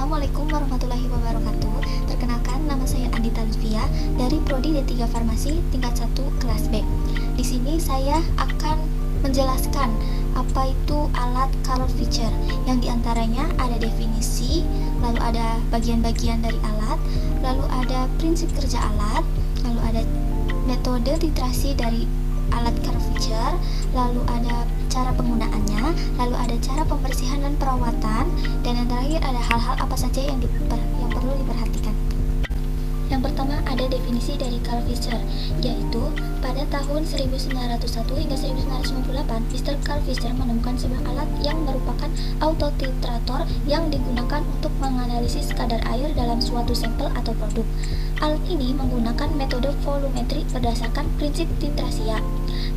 Assalamualaikum warahmatullahi wabarakatuh. Perkenalkan, nama saya Andita Lutfia dari Prodi D3 Farmasi tingkat 1 kelas B. Di sini saya akan menjelaskan apa itu alat color feature, yang diantaranya ada definisi, lalu ada bagian-bagian dari alat, lalu ada prinsip kerja alat, lalu ada metode titrasi dari alat color feature, lalu ada cara penggunaannya, lalu ada cara pembersihan dan perawatan, dan yang terakhir ada hal-hal apa saja yang perlu diperhatikan. Yang pertama ada definisi dari color feature, yaitu pada tahun 1901 hingga 1998, Mr. Carl Fisher menemukan sebuah alat yang merupakan autotitrator yang digunakan untuk menganalisis kadar air dalam suatu sampel atau produk. Alat ini menggunakan metode volumetri berdasarkan prinsip titrasia.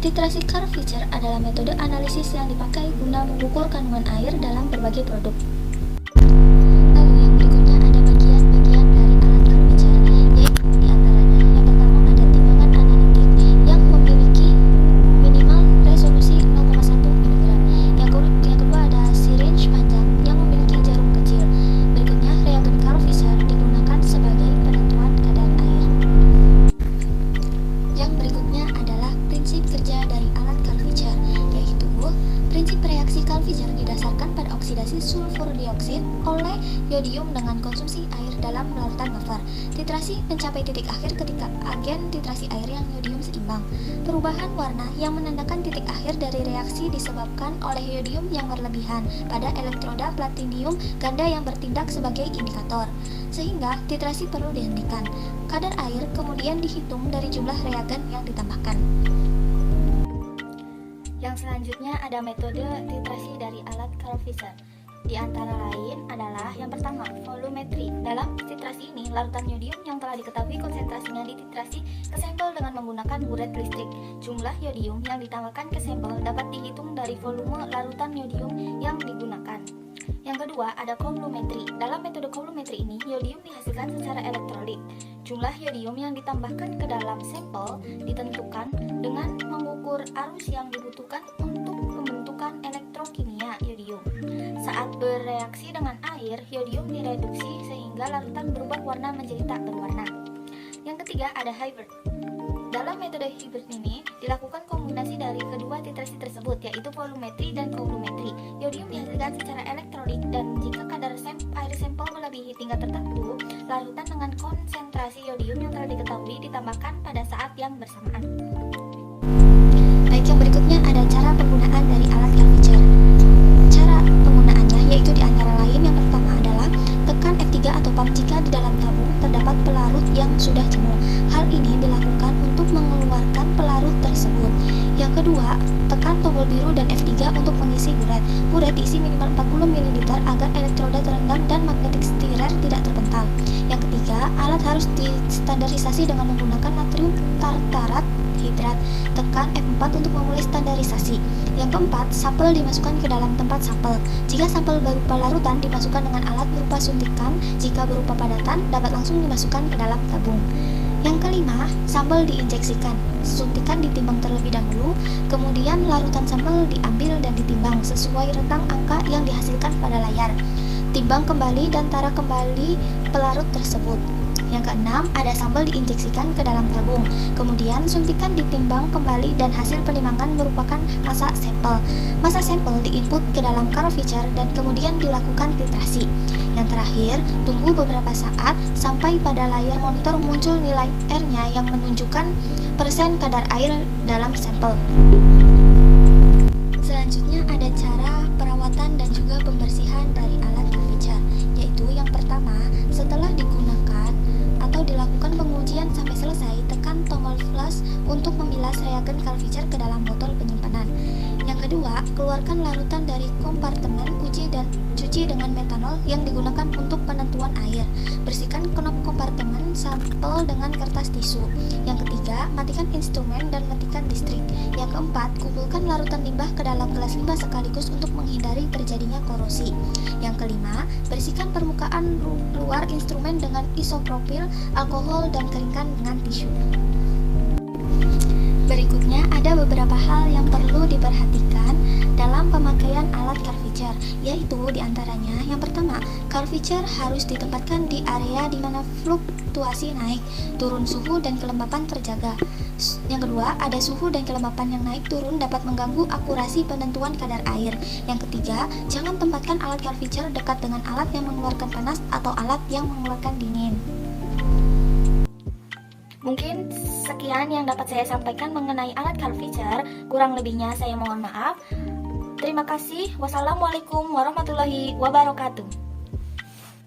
Titrasi color feature adalah metode analisis yang dipakai guna mengukur kandungan air dalam berbagai produk. Sulfur dioksid oleh yodium dengan konsumsi air dalam larutan buffer. Titrasi mencapai titik akhir ketika agen titrasi air yang yodium seimbang. Perubahan warna yang menandakan titik akhir dari reaksi disebabkan oleh yodium yang berlebihan pada elektroda platinum ganda yang bertindak sebagai indikator, sehingga titrasi perlu dihentikan. Kadar air kemudian dihitung dari jumlah reagen yang ditambahkan. Yang selanjutnya ada metode titrasi dari alat color feature. Di antara lain adalah yang pertama, volumetri. Dalam titrasi ini, larutan yodium yang telah diketahui konsentrasinya dititrasi ke sampel dengan menggunakan buret listrik. Jumlah yodium yang ditambahkan ke sampel dapat dihitung dari volume larutan yodium yang digunakan. Yang kedua, ada coulometri. Dalam metode coulometri ini, yodium dihasilkan secara elektrolit. Jumlah yodium yang ditambahkan ke dalam sampel ditentukan dengan mengukur arus yang dibutuhkan untuk pembentukan elektrokimia yodium. Saat bereaksi dengan air, yodium direduksi sehingga larutan berubah warna menjadi tak berwarna. Yang ketiga, ada hybrid. Dalam metode hybrid ini dilakukan kombinasi dari kedua titrasi tersebut, yaitu volumetri dan coulometri. Yodium dihasilkan secara elektrolit, dan jika kadar air sampel melebihi tingkat tertentu, larutan dengan konsentrasi yodium yang telah diketahui ditambahkan pada saat yang bersamaan. Baik, yang berikutnya ada cara penggunaan dari alat color feature. Cara penggunaannya yaitu di antara lain yang pertama adalah tekan F3 atau pump jika di dalam tabung terdapat pelarut yang sudah jenuh. Hal ini dilakukan untuk mengeluarkan pelarut tersebut. Yang kedua, tekan tombol biru dan F3 untuk mengisi buret. Buret diisi minimal 40 ml agar elektroda terendam dan magnetik strier tidak terpental. Yang ketiga, alat harus distandarisasi dengan menggunakan natrium tartarat hidrat. Tekan F4 untuk memulai standarisasi. Yang keempat, sampel dimasukkan ke dalam tempat sampel. Jika sampel berupa larutan dimasukkan dengan alat berupa suntikan, jika berupa padatan dapat langsung dimasukkan ke dalam tabung. Yang kelima, sampel diinjeksikan. Suntikan ditimbang terlebih dahulu, kemudian larutan sampel diambil dan ditimbang sesuai rentang angka yang dihasilkan pada layar. Timbang kembali dan tara kembali pelarut tersebut. Yang keenam, ada sampel diinjeksikan ke dalam tabung. Kemudian suntikan ditimbang kembali dan hasil penimbangan merupakan massa sampel. Massa sampel diinput ke dalam color feature dan kemudian dilakukan titrasi. Yang terakhir, tunggu beberapa saat sampai pada layar monitor muncul nilai R-nya yang menunjukkan persen kadar air dalam sampel. Selanjutnya ada cara perawatan dan juga pembersihan dari alat color feature, yaitu yang pertama, setelah digunakan atau dilakukan pengujian sampai selesai, tekan tombol flush untuk membilas reagen color feature ke dalam botol penyimpanan. Yang kedua, keluarkan larutan dari kompartemen uji dan cuci dengan metanol yang digunakan untuk penentuan air. Bersihkan knop kompartemen sampel dengan kertas tisu. Yang ketiga, matikan instrumen dan matikan listrik. Yang keempat, kumpulkan larutan limbah ke dalam gelas limbah sekaligus untuk menghindari terjadinya korosi. Yang kelima, bersihkan permukaan luar instrumen dengan isopropil, alkohol, dan keringkan dengan tisu. Berikutnya ada beberapa hal yang perlu diperhatikan dalam pemakaian alat alat curvature, yaitu diantaranya yang pertama, curvature harus ditempatkan di area di mana fluktuasi naik, turun suhu dan kelembapan terjaga. Yang kedua, ada suhu dan kelembapan yang naik turun dapat mengganggu akurasi penentuan kadar air. Yang ketiga, jangan tempatkan alat curvature dekat dengan alat yang mengeluarkan panas atau alat yang mengeluarkan dingin. Mungkin sekian yang dapat saya sampaikan mengenai alat curvature. Kurang lebihnya saya mohon maaf. Terima kasih. Wassalamualaikum warahmatullahi wabarakatuh.